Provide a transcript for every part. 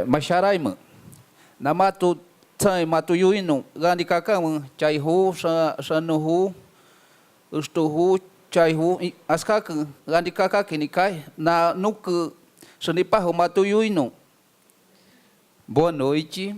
Macharaima, na matu tsai matu yuinu, gandi kakam, chaihu, shanuhu, ustuhu, chaihu, askakan, gandi kakakinikai, na nuku, sanipahu matu yuinu. Boa noite.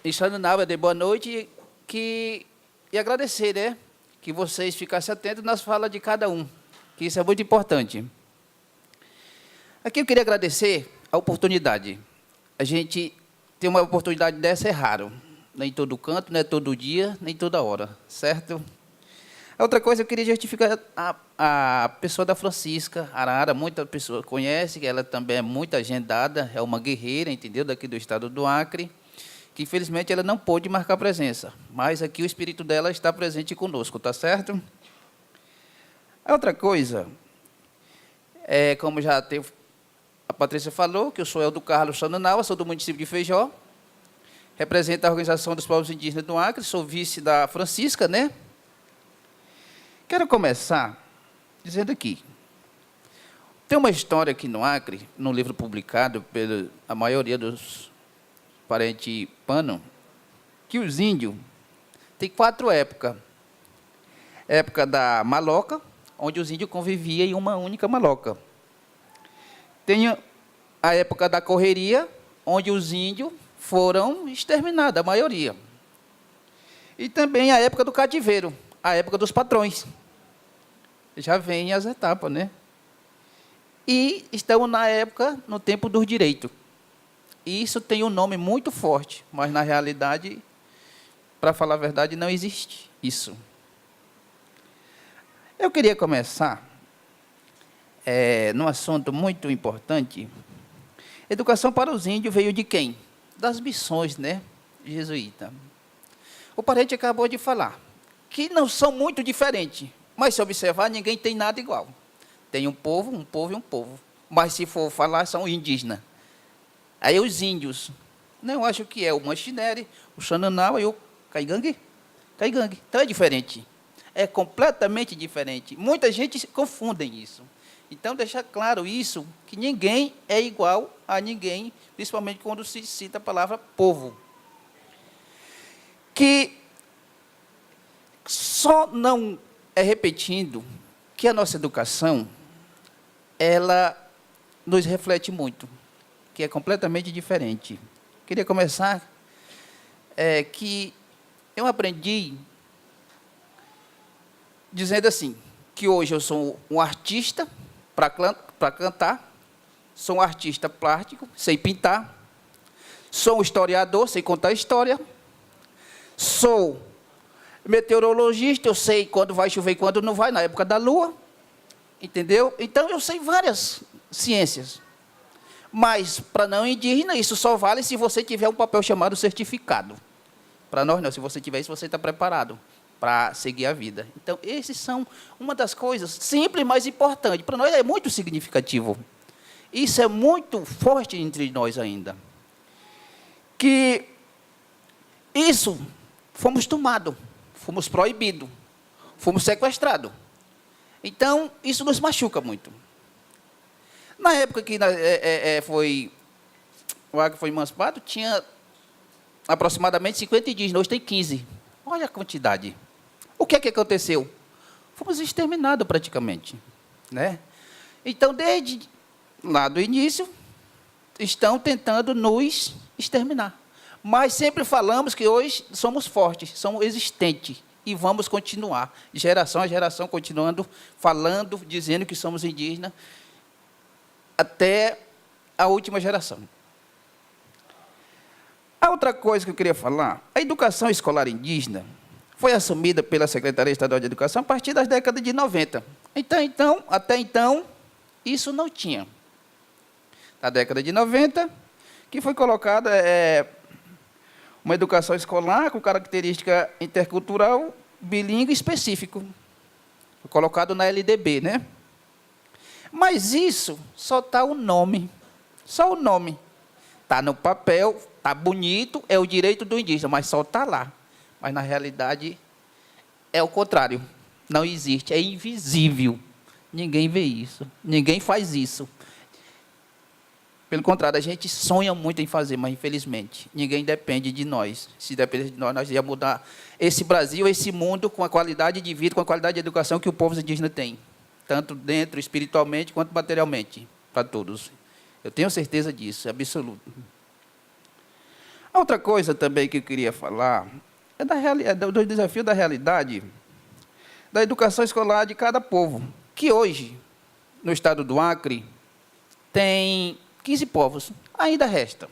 Estando na aula de boa noite, e agradecer, né? Que vocês ficassem atentos nas falas de cada um, que isso é muito importante. Aqui eu queria agradecer a oportunidade. A gente ter uma oportunidade dessa é raro. Nem todo canto, nem todo dia, nem toda hora, certo? A outra coisa, eu queria justificar a pessoa da Francisca Arara, muita pessoa conhece, que ela também é muito agendada, é uma guerreira, entendeu? Daqui do estado do Acre, que infelizmente ela não pôde marcar presença, mas aqui o espírito dela está presente conosco, tá certo? A outra coisa, como já a Patrícia falou, que eu sou Eldo Carlos Xananaua, sou do município de Feijó, represento a Organização dos Povos Indígenas do Acre, sou vice da Francisca, né? Quero começar dizendo aqui, tem uma história aqui no Acre, num livro publicado pela maioria dos parentes Pano, que os índios têm 4 épocas. Época da maloca, onde os índios conviviam em uma única maloca. Tem a época da correria, onde os índios foram exterminados, a maioria. E também a época do cativeiro, a época dos patrões. Já vem as etapas, né? E estamos na época, no tempo dos direitos. E isso tem um nome muito forte, mas, na realidade, para falar a verdade, não existe isso. Eu queria começar num assunto muito importante. Educação para os índios veio de quem? Das missões, né? Jesuíta. O parente acabou de falar que não são muito diferentes, mas, se observar, ninguém tem nada igual. Tem um povo e um povo. Mas, se for falar, são indígenas. Aí, os índios, eu acho que é o Machinere, o Xananaua e o Caigangue. Então, é diferente. É completamente diferente. Muita gente confunde isso. Então, deixar claro isso, que ninguém é igual a ninguém, principalmente quando se cita a palavra povo. Que só não repetindo que a nossa educação, ela nos reflete muito, que é completamente diferente. Queria começar que eu aprendi dizendo assim, que hoje eu sou um artista para cantar, sou um artista plástico, sei pintar, sou um historiador, sei contar história, sou meteorologista, eu sei quando vai chover e quando não vai, na época da lua, entendeu? Então, eu sei várias ciências. Mas, para não indígena, isso só vale se você tiver um papel chamado certificado. Para nós, não. Se você tiver isso, você está preparado para seguir a vida. Então, esses são uma das coisas simples, mas importantes. Para nós é muito significativo. Isso é muito forte entre nós ainda. Que isso fomos tomados. Fomos proibidos, fomos sequestrados. Então, isso nos machuca muito. Na época que o Acre foi emancipado, tinha aproximadamente 50 indígenas, hoje tem 15. Olha a quantidade. O que aconteceu? Fomos exterminados praticamente, né? Então, desde lá do início, estão tentando nos exterminar. Mas sempre falamos que hoje somos fortes, somos existentes e vamos continuar, geração a geração, continuando falando, dizendo que somos indígenas, até a última geração. A outra coisa que eu queria falar, a educação escolar indígena foi assumida pela Secretaria Estadual de Educação a partir das décadas de 90. Até então, isso não tinha. Na década de 90, que foi colocada uma educação escolar com característica intercultural, bilíngue específico, colocado na LDB, né? Mas isso só está o nome, só o nome. Está no papel, está bonito, é o direito do indígena, mas só está lá. Mas, na realidade, é o contrário. Não existe, é invisível. Ninguém vê isso. Ninguém faz isso. Pelo contrário, a gente sonha muito em fazer, mas, infelizmente, ninguém depende de nós. Se dependesse de nós, nós íamos mudar esse Brasil, esse mundo, com a qualidade de vida, com a qualidade de educação que o povo indígena tem. Tanto dentro, espiritualmente, quanto materialmente, para todos. Eu tenho certeza disso, é absoluto. A outra coisa também que eu queria falar é do desafio da realidade da educação escolar de cada povo, que hoje, no estado do Acre, tem 15 povos, ainda resta.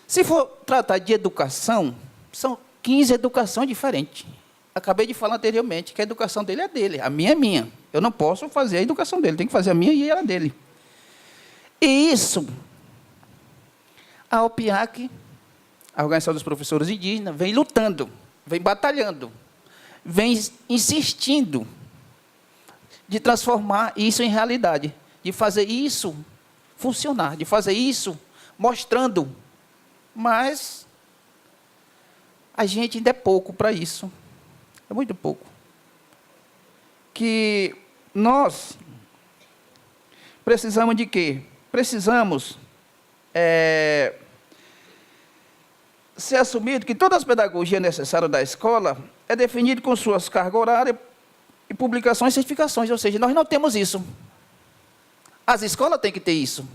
Se for tratar de educação, são 15 educações diferentes. Acabei de falar anteriormente que a educação dele é dele, a minha é minha. Eu não posso fazer a educação dele, tem que fazer a minha e a dele. E isso, a OPIAC, a Organização dos Professores Indígenas, vem lutando, vem batalhando, vem insistindo de transformar isso em realidade, de fazer isso funcionar, de fazer isso mostrando. Mas a gente ainda é pouco para isso. É muito pouco. Que nós precisamos de quê? Precisamos ser assumido que todas as pedagogias necessárias da escola é definido com suas cargas horárias e publicações e certificações, ou seja, nós não temos isso. As escolas têm que ter isso.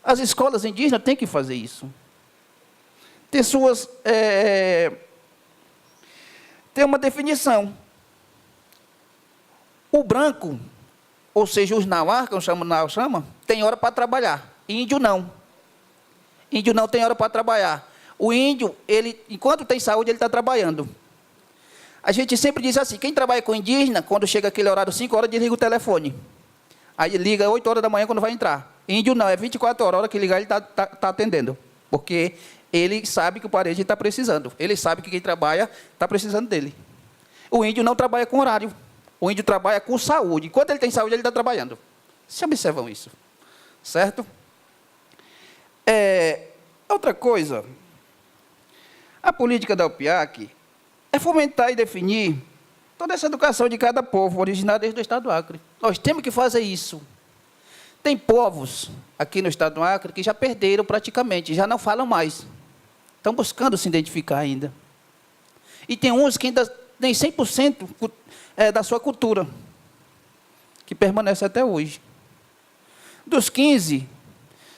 As escolas indígenas têm que fazer isso. Ter suas... ter uma definição. O branco, ou seja, os nauá, que eu chamo nauá, tem hora para trabalhar. Índio não. Índio não tem hora para trabalhar. O índio, ele, enquanto tem saúde, ele está trabalhando. A gente sempre diz assim, quem trabalha com indígena, quando chega aquele horário, 5 horas, desliga o telefone. Aí liga 8 horas da manhã quando vai entrar. Índio não, é 24 horas, a hora que ligar ele está atendendo. Porque ele sabe que o parente está precisando. Ele sabe que quem trabalha está precisando dele. O índio não trabalha com horário. O índio trabalha com saúde. Enquanto ele tem saúde, ele está trabalhando. Vocês observam isso. Certo? Outra coisa, a política da UPIAC é fomentar e definir toda essa educação de cada povo, originário desde o estado do Acre. Nós temos que fazer isso. Tem povos aqui no estado do Acre que já perderam praticamente, já não falam mais. Estão buscando se identificar ainda. E tem uns que ainda têm 100% da sua cultura, que permanece até hoje. Dos 15,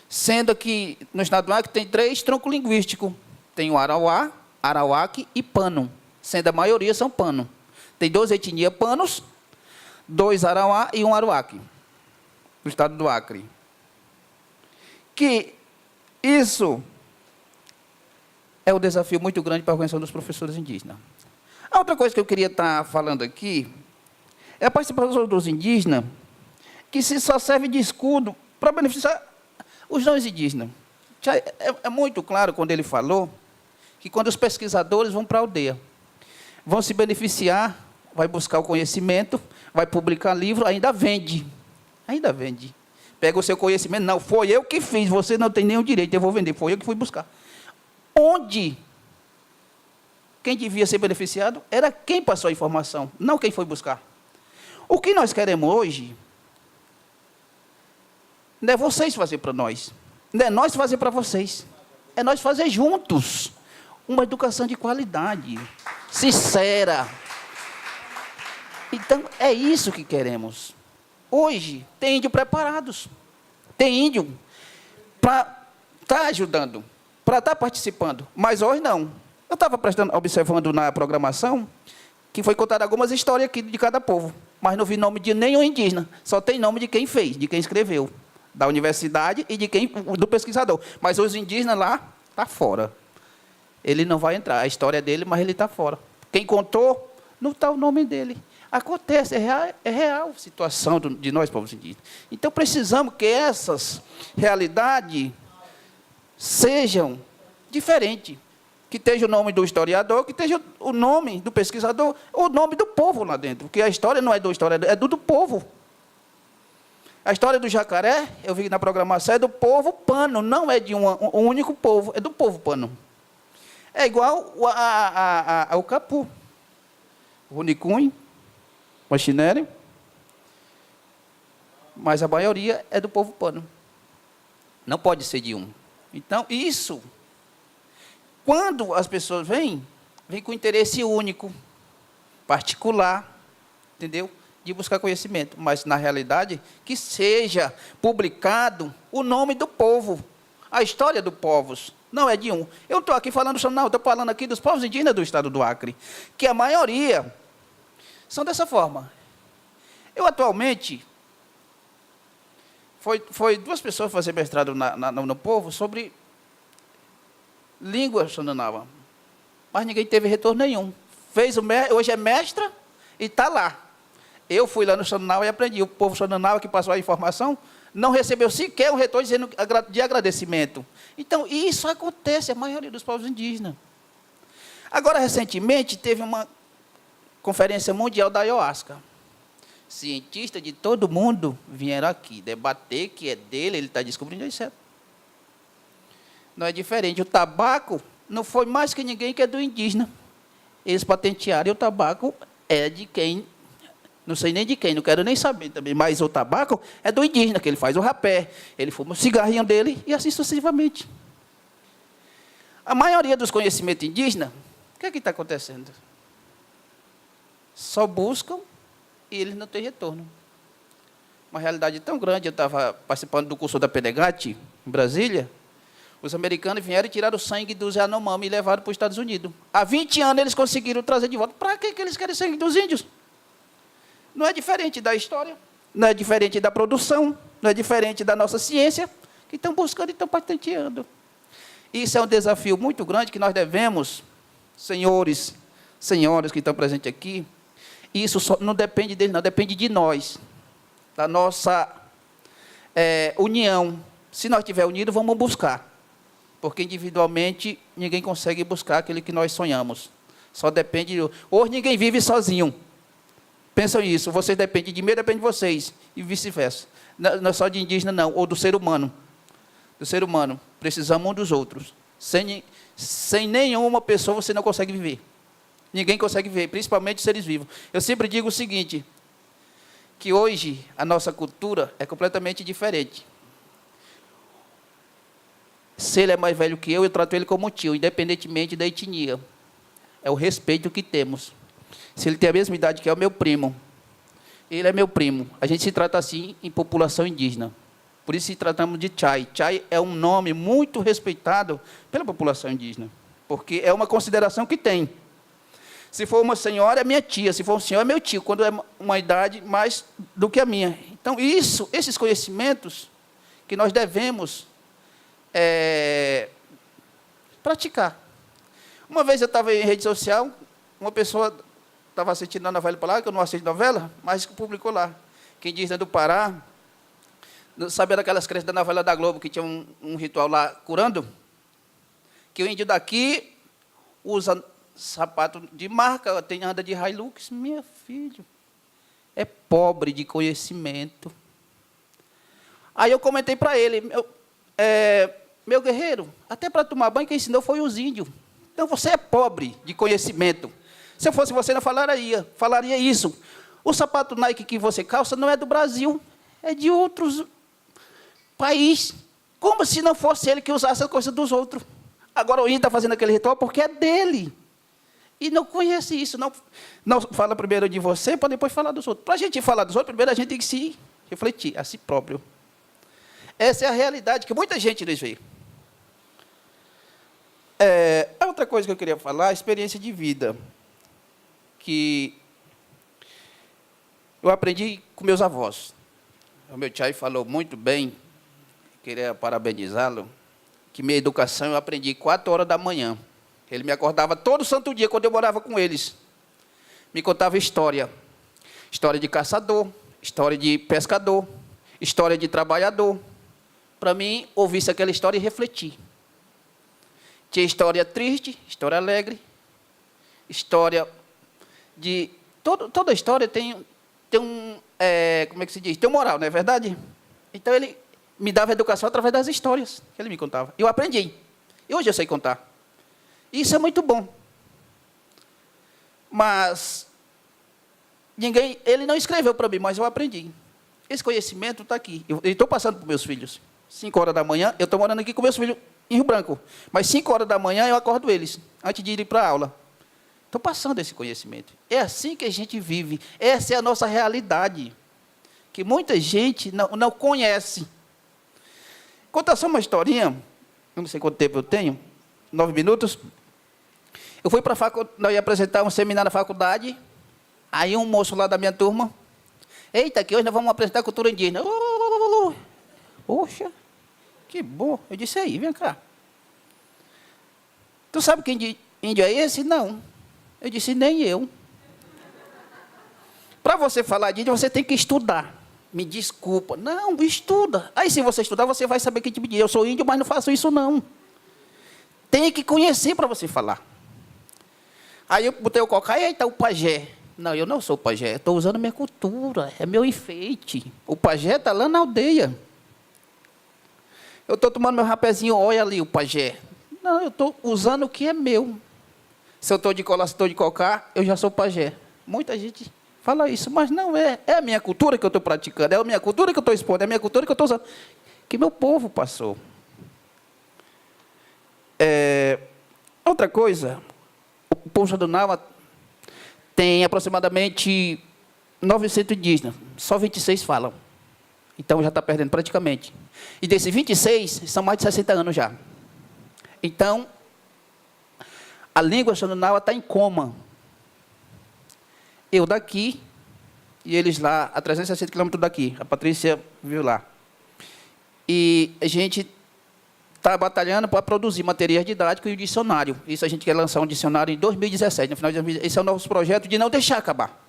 sendo que no estado do Acre tem 3 troncos linguísticos. Tem o Arauá, Arauaque e Pano, sendo a maioria são Pano. Tem 2 etnias Panos, 2 Arauá e 1 Aruaque, no estado do Acre. Que isso é um desafio muito grande para a Organização dos Professores Indígenas. A outra coisa que eu queria estar falando aqui é a participação dos indígenas, que se só serve de escudo para beneficiar os não indígenas. É muito claro quando ele falou que quando os pesquisadores vão para a aldeia, vão se beneficiar, vai buscar o conhecimento, vai publicar livro, ainda vende. Ainda vende. Pega o seu conhecimento, não, foi eu que fiz, você não tem nenhum direito, eu vou vender, foi eu que fui buscar. Onde quem devia ser beneficiado era quem passou a informação, não quem foi buscar. O que nós queremos hoje não é vocês fazer para nós, não é nós fazer para vocês, é nós fazer juntos uma educação de qualidade, sincera. Então, é isso que queremos. Hoje, tem índio preparados, tem índio para estar ajudando, para estar participando, mas hoje não. Eu estava observando na programação que foi contada algumas histórias aqui de cada povo, mas não vi nome de nenhum indígena, só tem nome de quem fez, de quem escreveu, da universidade e de quem, do pesquisador. Mas os indígenas lá, está fora. Ele não vai entrar, a história dele, mas ele está fora. Quem contou, não está o nome dele. Acontece, é real a situação de nós, povos indígenas. Então, precisamos que essas realidades sejam diferentes. Que esteja o nome do historiador, que esteja o nome do pesquisador, o nome do povo lá dentro. Porque a história não é do historiador, é do povo. A história do jacaré, eu vi na programação, é do povo Pano, não é de um único povo, é do povo Pano. É igual ao Capu, o Runicunho, o Machinere, mas a maioria é do povo pano. Não pode ser de um. Então, isso, quando as pessoas vêm com interesse único, particular, entendeu? De buscar conhecimento. Mas, na realidade, que seja publicado o nome do povo, a história dos povos. Não é de um. Eu estou aqui falando, não, estou falando aqui dos povos indígenas do estado do Acre, que a maioria são dessa forma. Eu, atualmente, foi 2 pessoas fazer mestrado no povo sobre língua Xananawa, mas ninguém teve retorno nenhum. Hoje é mestra e está lá. Eu fui lá no Xananawa e aprendi. O povo Xananawa que passou a informação não recebeu sequer um retorno dizendo de agradecimento. Então, isso acontece, a maioria dos povos indígenas. Agora, recentemente, teve uma conferência mundial da ayahuasca. Cientistas de todo mundo vieram aqui debater que é dele, ele está descobrindo isso. É. Não é diferente. O tabaco não foi mais que ninguém que é do indígena. Eles patentearam, e o tabaco é de quem, não sei nem de quem, não quero nem saber também, mas o tabaco é do indígena, que ele faz o rapé, ele fuma o cigarrinho dele, e assim sucessivamente. A maioria dos conhecimentos indígenas, o que é que está acontecendo? Só buscam e eles não têm retorno. Uma realidade tão grande. Eu estava participando do curso da Pedegate, em Brasília. Os americanos vieram e tiraram o sangue dos Yanomami e levaram para os Estados Unidos. Há 20 anos eles conseguiram trazer de volta. Para que eles querem sangue dos índios? Não é diferente da história, não é diferente da produção, não é diferente da nossa ciência, que estão buscando e estão patenteando. Isso é um desafio muito grande que nós devemos, senhores, senhoras que estão presentes aqui. Isso só não depende deles, não, depende de nós, da nossa união. Se nós estivermos unidos, vamos buscar. Porque individualmente ninguém consegue buscar aquilo que nós sonhamos. Só depende. Hoje ninguém vive sozinho. Pensam isso. Vocês dependem de mim, depende de vocês. E vice-versa. Não é só de indígena, não. Ou do ser humano. Do ser humano. Precisamos um dos outros. Sem nenhuma pessoa você não consegue viver. Ninguém consegue viver, principalmente seres vivos. Eu sempre digo o seguinte, que hoje a nossa cultura é completamente diferente. Se ele é mais velho que eu trato ele como tio, independentemente da etnia. É o respeito que temos. Se ele tem a mesma idade que eu, é meu primo. Ele é meu primo. A gente se trata assim em população indígena. Por isso se tratamos de Chai. Chai é um nome muito respeitado pela população indígena. Porque é uma consideração que tem. Se for uma senhora, é minha tia. Se for um senhor, é meu tio, quando é uma idade mais do que a minha. Então, esses conhecimentos que nós devemos praticar. Uma vez eu estava em rede social, uma pessoa estava assistindo a novela para lá, que eu não assisto novela, mas publicou lá. Quem diz do Pará, sabe daquelas crenças da novela da Globo, que tinha um ritual lá curando? Que o índio daqui usa sapato de marca, anda de Hilux. Meu filho, é pobre de conhecimento. Aí eu comentei para ele, meu guerreiro, até para tomar banho quem ensinou foi os índios. Então você é pobre de conhecimento. Se eu fosse você, não falaria isso. O sapato Nike que você calça não é do Brasil, é de outros países. Como se não fosse ele que usasse a coisa dos outros. Agora o índio está fazendo aquele ritual porque é dele. E não conhece isso. Não fala primeiro de você, para depois falar dos outros. Para a gente falar dos outros, primeiro a gente tem que se refletir a si próprio. Essa é a realidade que muita gente nos vê. A outra coisa que eu queria falar, a experiência de vida. Que eu aprendi com meus avós. O meu tio falou muito bem, queria parabenizá-lo, que minha educação eu aprendi 4 horas da manhã. Ele me acordava todo santo dia, quando eu morava com eles. Me contava história. História de caçador, história de pescador, história de trabalhador. Para mim, ouvisse aquela história e refletir. Tinha história triste, história alegre, história de... Toda história tem como é que se diz? Tem um moral, não é verdade? Então, ele me dava educação através das histórias que ele me contava. Eu aprendi. E hoje eu sei contar. Isso é muito bom. Mas ele não escreveu para mim, mas eu aprendi. Esse conhecimento está aqui. Eu estou passando para os meus filhos. 5 horas da manhã, eu estou morando aqui com meus filhos em Rio Branco. Mas 5 horas da manhã eu acordo eles, antes de ir para a aula. Estou passando esse conhecimento. É assim que a gente vive. Essa é a nossa realidade. Que muita gente não conhece. Contar só uma historinha, eu não sei quanto tempo eu tenho, 9 minutos. Eu fui para a faculdade, nós ia apresentar um seminário na faculdade, aí um moço lá da minha turma, eita, que hoje nós vamos apresentar cultura indígena. Poxa, que bom. Eu disse, aí, vem cá. Tu sabe que índio é esse? Não. Eu disse, nem eu. Para você falar de índio, você tem que estudar. Me desculpa. Não, estuda. Aí, se você estudar, você vai saber que tipo de... Eu sou índio, mas não faço isso, não. Tem que conhecer para você falar. Aí eu botei o cocar, eita, o pajé. Não, eu não sou pajé. Eu estou usando minha cultura. É meu enfeite. O pajé está lá na aldeia. Eu estou tomando meu rapézinho, olha ali o pajé. Não, eu estou usando o que é meu. Se eu estou de colar, se estou de cocar, eu já sou pajé. Muita gente... fala isso, mas não é. É a minha cultura que eu estou praticando, é a minha cultura que eu estou expondo, é a minha cultura que eu estou usando. Que meu povo passou. Outra coisa, o povo do Nawa tem aproximadamente 900 indígenas, só 26 falam. Então já está perdendo praticamente. E desses 26, são mais de 60 anos já. Então, a língua Xandunawa está em coma. Eu daqui, e eles lá, a 360 quilômetros daqui. A Patrícia viu lá. E a gente está batalhando para produzir materiais didáticos e o dicionário. Isso a gente quer lançar um dicionário em 2017, no final de 2017. Esse é o nosso projeto de não deixar acabar.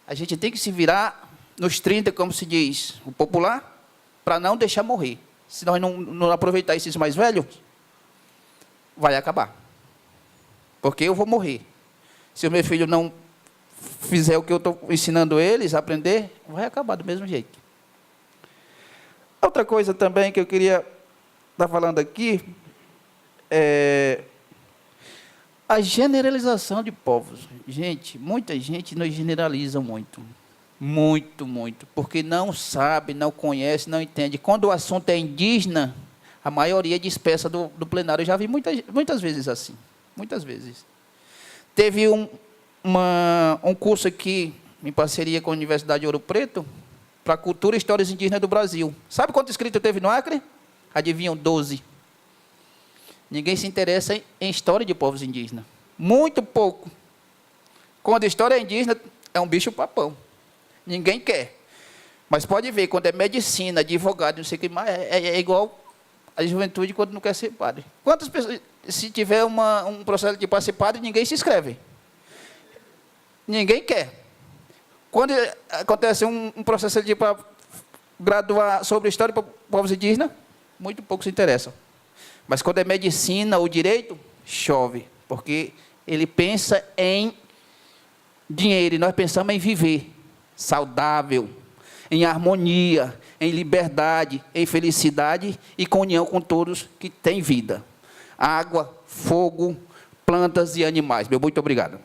A gente tem que se virar nos 30, como se diz, o popular, para não deixar morrer. Se nós não aproveitar esses mais velhos, vai acabar. Porque eu vou morrer. Se o meu filho não fizer o que eu estou ensinando eles a aprender, vai acabar do mesmo jeito. Outra coisa também que eu queria estar falando aqui é a generalização de povos. Gente, muita gente nos generaliza muito. Muito, muito. Porque não sabe, não conhece, não entende. Quando o assunto é indígena, a maioria dispersa do plenário. Eu já vi muitas vezes assim. Muitas vezes. Teve um curso aqui, em parceria com a Universidade de Ouro Preto, para Cultura e Histórias Indígenas do Brasil. Sabe quanto inscrito teve no Acre? Adivinham? 12. Ninguém se interessa em história de povos indígenas. Muito pouco. Quando a história é indígena, é um bicho papão. Ninguém quer. Mas pode ver, quando é medicina, advogado, não sei o que mais, é igual a juventude quando não quer ser padre. Quantas pessoas, se tiver um processo de para ser padre, ninguém se inscreve. Ninguém quer. Quando acontece um processo de para graduar sobre história para povos indígenas, muito pouco se interessam. Mas quando é medicina ou direito, chove. Porque ele pensa em dinheiro e nós pensamos em viver saudável, em harmonia, em liberdade, em felicidade e comunhão com todos que têm vida. Água, fogo, plantas e animais. Meu muito obrigado.